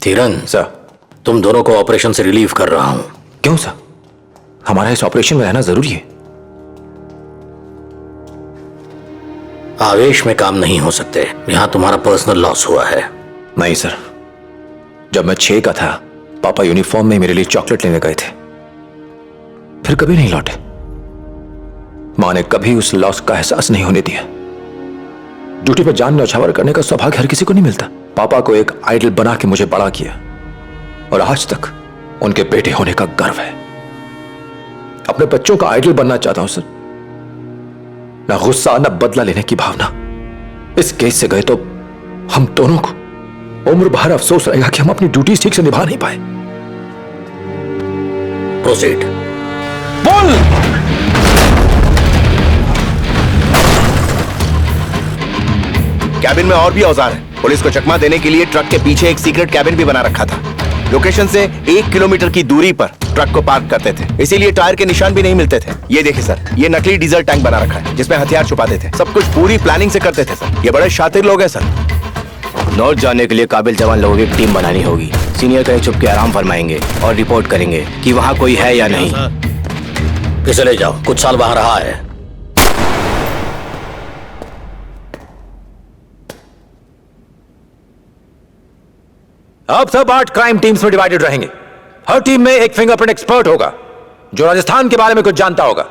Dhiran sir. तुम दोनों को ऑपरेशन से रिलीव कर रहा हूं। क्यों सर? हमारा इस ऑपरेशन में रहना जरूरी है। आवेश में काम नहीं हो सकते। यहां तुम्हारा पर्सनल लॉस हुआ है। नहीं सर, जब मैं 6 का था पापा यूनिफॉर्म में मेरे लिए चॉकलेट लेने गए थे, फिर कभी नहीं लौटे। मां ने कभी उस लॉस का एहसास नहीं होने दिया। ड्यूटी पर जान न्यौछावर करने का सौभाग्य हर किसी को नहीं मिलता। पापा को एक आइडल बना के मुझे बड़ा किया और आज तक उनके बेटे होने का गर्व है। अपने बच्चों का आइडल बनना चाहता हूं सर। ना गुस्सा ना बदला लेने की भावना। इस केस से गए तो हम दोनों को उम्र भर अफसोस रहेगा कि हम अपनी ड्यूटी ठीक से निभा नहीं पाए। प्रोसीड। बोल। कैबिन में और भी औजार है। पुलिस को चकमा देने के लिए ट्रक के पीछे एक सीक्रेट कैबिन भी बना रखा था। लोकेशन से 1 किलोमीटर की दूरी पर ट्रक को पार्क करते थे, इसीलिए टायर के निशान भी नहीं मिलते थे। ये देखिए सर, ये नकली डीजल टैंक बना रखा है जिसमें हथियार छुपाते थे। सब कुछ पूरी प्लानिंग से करते थे सर। ये बड़े शातिर लोग हैं सर। नॉर्थ जाने के लिए काबिल जवान लोगों की एक टीम बनानी होगी। सीनियर कहीं छुप के आराम फरमाएंगे और रिपोर्ट करेंगे कि वहां कोई है या नहीं। किसे ले जाओ, कुछ साल वहां रहा है। अब सब 8 क्राइम टीम्स में डिवाइडेड रहेंगे। हर टीम में एक फिंगरप्रिंट एक्सपर्ट होगा जो राजस्थान के बारे में कुछ जानता होगा।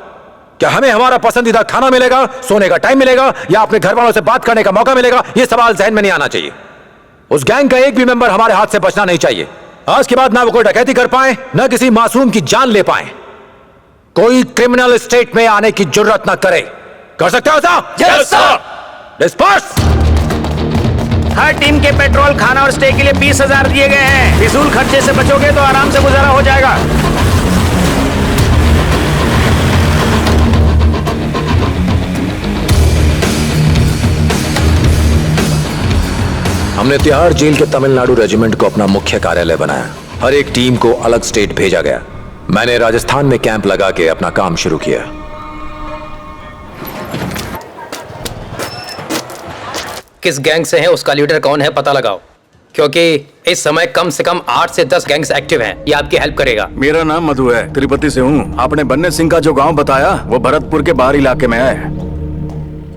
क्या हमें हमारा पसंदीदा खाना मिलेगा, सोने का टाइम मिलेगा या अपने घर वालों से बात करने का मौका मिलेगा, यह सवाल जहन में नहीं आना चाहिए। उस गैंग का एक भी मेंबर हमारे हाथ से बचना नहीं चाहिए। आज के बाद ना वो कोई डकैती कर पाए, ना किसी मासूम की जान ले पाए। कोई क्रिमिनल स्टेट में आने की जुर्रत ना करे। कर सकते हो साहब? Yes sir. डिस्पर्स। हर टीम के पेट्रोल, खाना और स्टे के लिए 20,000 दिए गए हैं। फिजूल खर्चे से बचोगे तो आराम से गुजारा हो जाएगा। हमने तिहाड़ जेल के तमिलनाडु रेजिमेंट को अपना मुख्य कार्यालय बनाया। हर एक टीम को अलग स्टेट भेजा गया। मैंने राजस्थान में कैंप लगा के अपना काम शुरू किया। किस गैंग से है, उसका लीडर कौन है, पता लगाओ, क्योंकि इस समय कम से कम 8 से 10 गैंग्स एक्टिव हैं। ये आपकी हेल्प करेगा। मेरा नाम मधु है, तिरुपति से हूँ। आपने बन्ने सिंह का जो गांव बताया वो भरतपुर के बाहर इलाके में है।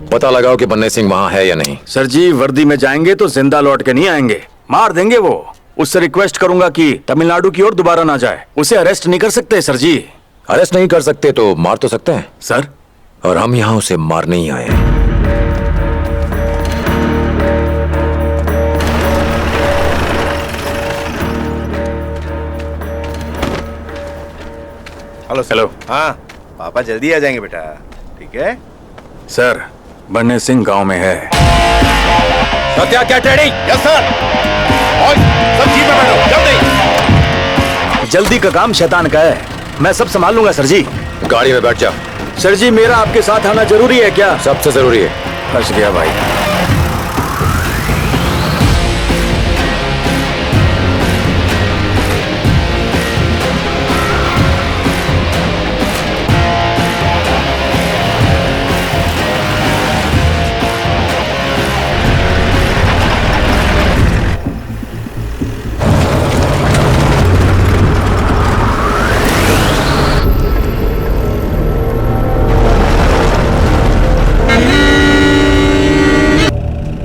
पता लगाओ कि बन्ने सिंह वहां है या नहीं। सर जी, वर्दी में जाएंगे तो जिंदा लौट के नहीं आएंगे, मार देंगे वो। उससे रिक्वेस्ट करूंगा कि तमिलनाडु की ओर दोबारा ना जाए। उसे अरेस्ट नहीं कर सकते सर जी। अरेस्ट नहीं कर सकते तो मार तो सकते हैं सर। और हम यहां उसे मारने ही आए हैं। Hello hello. हाँ पापा जल्दी आ जाएंगे बेटा, ठीक है? सर, बन्ने सिंह गांव में है। सत्या, क्या ट्रेनिंग? Yes sir. और सब जीप में बैठो जल्दी। जल्दी का काम शैतान का है, मैं सब संभाल लूंगा सर जी। गाड़ी में बैठ जा। सर जी, मेरा आपके साथ आना जरूरी है क्या? सबसे जरूरी है। फंस गया भाई।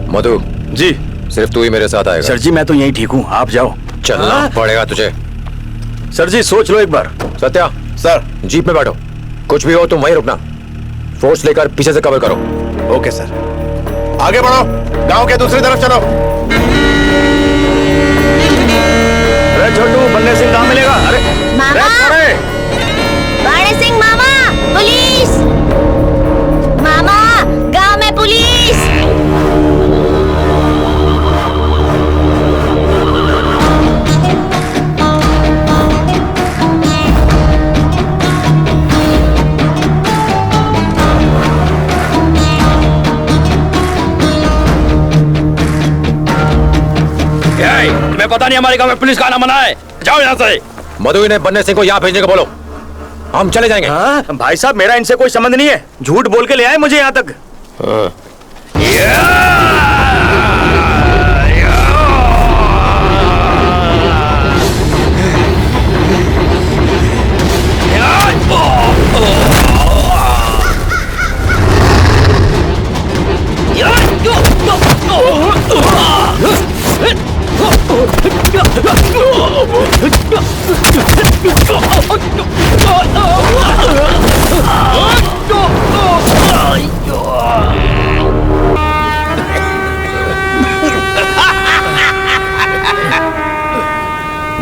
मधु जी। सिर्फ तू ही मेरे साथ आएगा। सर जी, मैं तो यहीं ठीक हूँ, आप जाओ। चलना पड़ेगा तुझे। सर जी, सोच लो एक बार। सत्या, सर। जीप में बैठो। कुछ भी हो तुम वहीं रुकना। फोर्स लेकर पीछे से कवर करो। Okay sir. आगे बढ़ो, गांव के दूसरी तरफ चलो। अरे छोटू, बन्ने सिंह कहाँ मिलेगा? अरे मामा, बन्ने सिंह मामा, पुलिस! मामा, गांव में पुलिस! तुम्हें पता नहीं हमारे गांव में पुलिस का आना मना है? जाओ यहाँ से। मधु ने बन्ने सिंह को यहाँ भेजने को बोलो, हम चले जाएंगे। हाँ? भाई साहब, मेरा इनसे कोई संबंध नहीं है। झूठ बोल के ले आए मुझे यहाँ तक।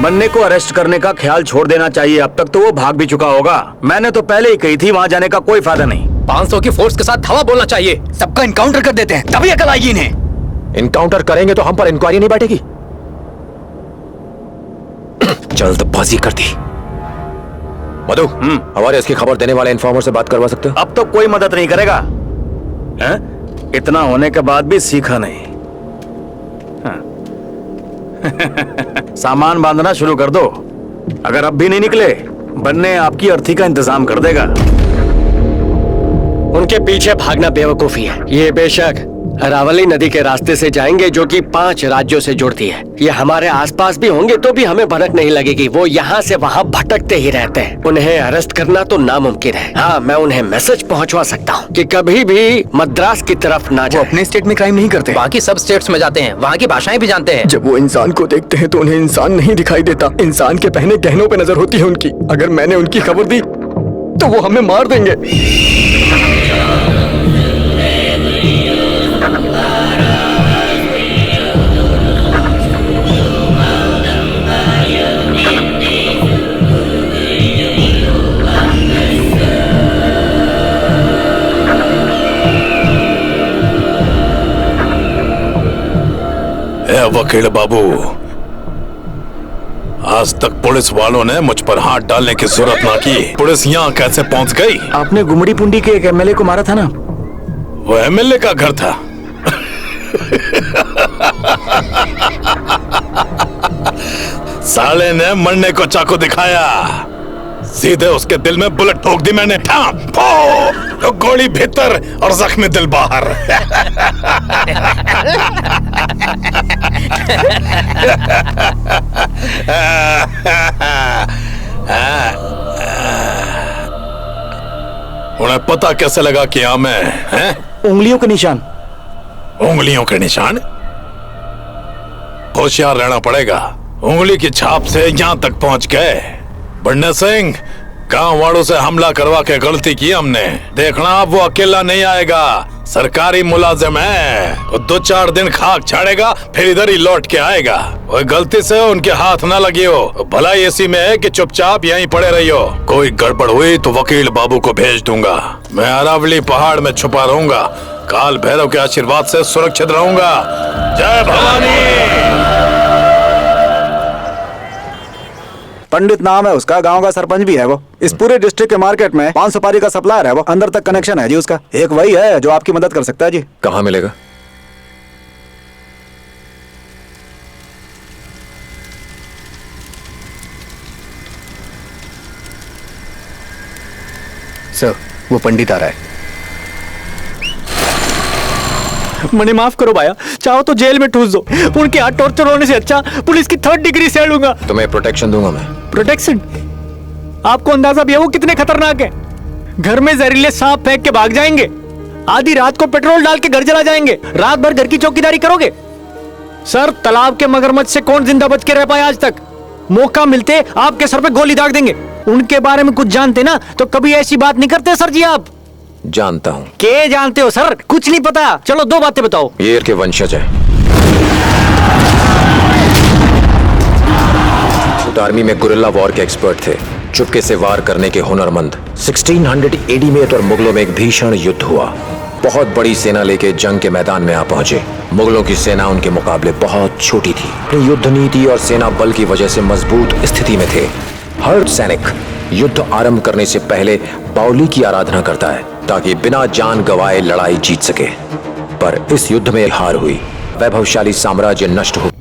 बन्ने को अरेस्ट करने का ख्याल छोड़ देना चाहिए। अब तक तो वो भाग भी चुका होगा। मैंने तो पहले ही कही थी वहाँ जाने का कोई फायदा नहीं। 500 की फोर्स के साथ धावा बोलना चाहिए। सबका इनकाउंटर कर देते हैं, तभी अकल आएगी इन्हें। इनकाउंटर करेंगे तो हम पर इंक्वायरी नहीं बैठेगी। जल्दबाजी कर दी। मधु, हमारे इसकी खबर देने वाले इन्फॉर्मर से बात करवा सकते हो? अब तो कोई मदद नहीं करेगा। हैं? इतना होने के बाद भी सीखा नहीं। हाँ। सामान बांधना शुरू कर दो। अगर अब भी नहीं निकले, बन्ने आपकी अर्थी का इंतजाम कर देगा। उनके पीछे भागना बेवकूफी है। ये बेशक अरावली नदी के रास्ते से जाएंगे जो कि 5 राज्यों से जुड़ती है। ये हमारे आसपास भी होंगे तो भी हमें भनक नहीं लगेगी। वो यहाँ से वहाँ भटकते ही रहते हैं। उन्हें अरेस्ट करना तो नामुमकिन है। हाँ, मैं उन्हें मैसेज पहुँचवा सकता हूँ कि कभी भी मद्रास की तरफ ना जाए। अपने स्टेट में क्राइम नहीं करते। बाकी सब स्टेट्स में जाते हैं, वहाँ की भाषाएं भी जानते हैं। जब वो इंसान को देखते हैं तो उन्हें इंसान नहीं दिखाई देता। इंसान के पहने गहनों पे नजर होती है उनकी। अगर मैंने उनकी खबर दी तो वो हमें मार देंगे। वकील बाबू, आज तक पुलिस वालों ने मुझ पर हाथ डालने की जरूरत ना की। पुलिस यहाँ कैसे पहुंच गई? आपने गुमड़ी पुंडी के एक एमएलए को मारा था ना? वो एमएलए का घर था। साले ने मरने को चाकू दिखाया, सीधे उसके दिल में बुलेट ठोक दी मैंने। तो गोली भीतर और जख्मी दिल बाहर। उन्हें पता कैसे लगा कि यहाँ मैं हैं? उंगलियों के निशान। उंगलियों के निशान? होशियार रहना पड़ेगा। उंगली की छाप से यहाँ तक पहुंच गए। बन्ने सिंह, गांव वालों से हमला करवा के गलती की हमने। देखना, अब वो अकेला नहीं आएगा। सरकारी मुलाजिम है, वो 2-4 दिन खाक छाड़ेगा, फिर इधर ही लौट के आएगा। वो गलती से उनके हाथ ना लगी हो। भलाई ऐसी में है कि चुपचाप यहीं पड़े रही हो। कोई गड़बड़ हुई तो वकील बाबू को भेज दूंगा। मैं अरावली पहाड़ में छुपा रहूंगा। काल भैरव के आशीर्वाद से सुरक्षित रहूंगा। जय भवानी। पंडित नाम है उसका, गांव का सरपंच भी है वो। इस पूरे डिस्ट्रिक्ट के मार्केट में 5 सुपारी का सप्लायर है वो। अंदर तक कनेक्शन है जी उसका। एक वही है जो आपकी मदद कर सकता है जी। कहाँ मिलेगा? सर, वो पंडित आ रहा है। मुझे माफ करो भाया, चाहो तो जेल में ठूस दो। उनके हाथ टॉर्चर होने से अच्छा पुलिस की 3rd डिग्री से लूंगा। तुम्हें प्रोटेक्शन दूंगा मैं। प्रोटेक्शन? आपको अंदाजा भी है वो कितने खतरनाक है? घर में जहरीले सांप फेंक के भाग जाएंगे, आधी रात को पेट्रोल डाल के घर जला जाएंगे, रात भर घर की चौकीदारी करोगे। सर, तालाब के मगरमच्छ से कौन जिंदा बच के रह पाया आज तक? मौका मिलते आपके सर पे गोली दाग देंगे। उनके बारे में कुछ जानते ना तो कभी ऐसी बात नहीं करते सर जी आप। जानता हूँ। क्या जानते हो सर? कुछ नहीं पता। चलो 2 बातें बताओ। ये के वंशज है। आर्मी में गुरिल्ला वॉर के एक्सपर्ट थे, चुपके से वार करने के हुनरमंद। 1600 AD में और मुगलों में एक भीषण युद्ध हुआ। बहुत बड़ी सेना लेके जंग के मैदान में आ पहुंचे। मुगलों की सेना उनके मुकाबले बहुत छोटी थी। अपनी युद्ध नीति और सेना बल की वजह से मजबूत स्थिति में थे। हर सैनिक युद्ध आरंभ करने से पहले बाउली की आराधना करता है ताकि बिना जान गंवाए लड़ाई जीत सके। पर इस युद्ध में हार हुई, वैभवशाली साम्राज्य नष्ट हो।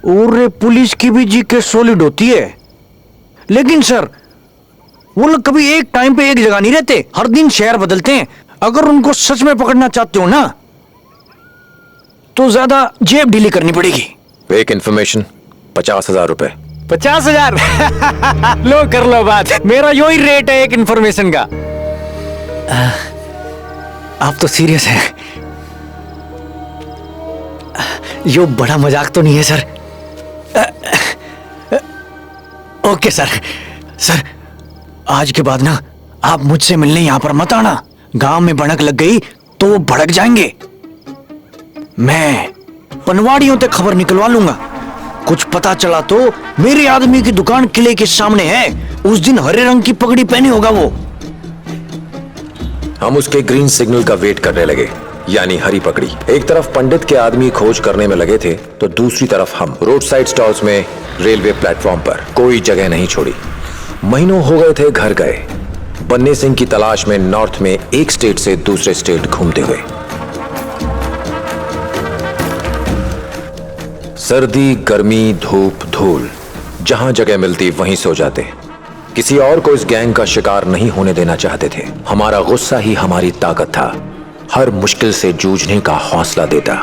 और पुलिस की भी जीके सॉलिड होती है, लेकिन सर वो लोग कभी एक टाइम पे एक जगह नहीं रहते, हर दिन शहर बदलते हैं। अगर उनको सच में पकड़ना चाहते हो ना तो ज्यादा जेब ढीली करनी पड़ेगी। एक इंफॉर्मेशन 50,000 रुपए। 50,000? लो कर लो बात। मेरा यो ही रेट है एक इंफॉर्मेशन का। आप तो सीरियस हैं? यो बड़ा मजाक तो नहीं है सर? Okay sir. सर, आज के बाद ना आप मुझसे मिलने यहां पर मत आना। गांव में भड़क लग गई तो वो भड़क जाएंगे। मैं पनवाड़ियों तक खबर निकलवा लूंगा। कुछ पता चला तो मेरे आदमी की दुकान किले के सामने है। उस दिन हरे रंग की पगड़ी पहने होगा वो। हम उसके ग्रीन सिग्नल का वेट करने लगे, यानी हरी पकड़ी। एक तरफ पंडित के आदमी खोज करने में लगे थे तो दूसरी तरफ हम रोड साइड स्टॉल्स में, रेलवे प्लेटफॉर्म पर कोई जगह नहीं छोड़ी। महीनों हो गए थे घर गए, बन्ने सिंह की तलाश में नॉर्थ में एक स्टेट से दूसरे स्टेट घूमते हुए। सर्दी, गर्मी, धूप, धूल, जहां जगह मिलती वहीं सो जाते। किसी और को इस गैंग का शिकार नहीं होने देना चाहते थे। हमारा गुस्सा ही हमारी ताकत था, हर मुश्किल से जूझने का हौसला देता।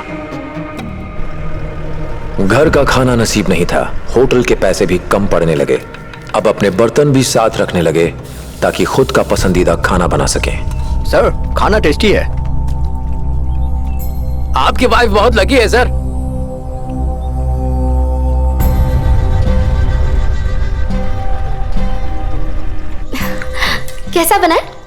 घर का खाना नसीब नहीं था, होटल के पैसे भी कम पड़ने लगे। अब अपने बर्तन भी साथ रखने लगे ताकि खुद का पसंदीदा खाना बना सकें। सर खाना टेस्टी है। आपकी वाइफ बहुत लकी है सर। कैसा बना है?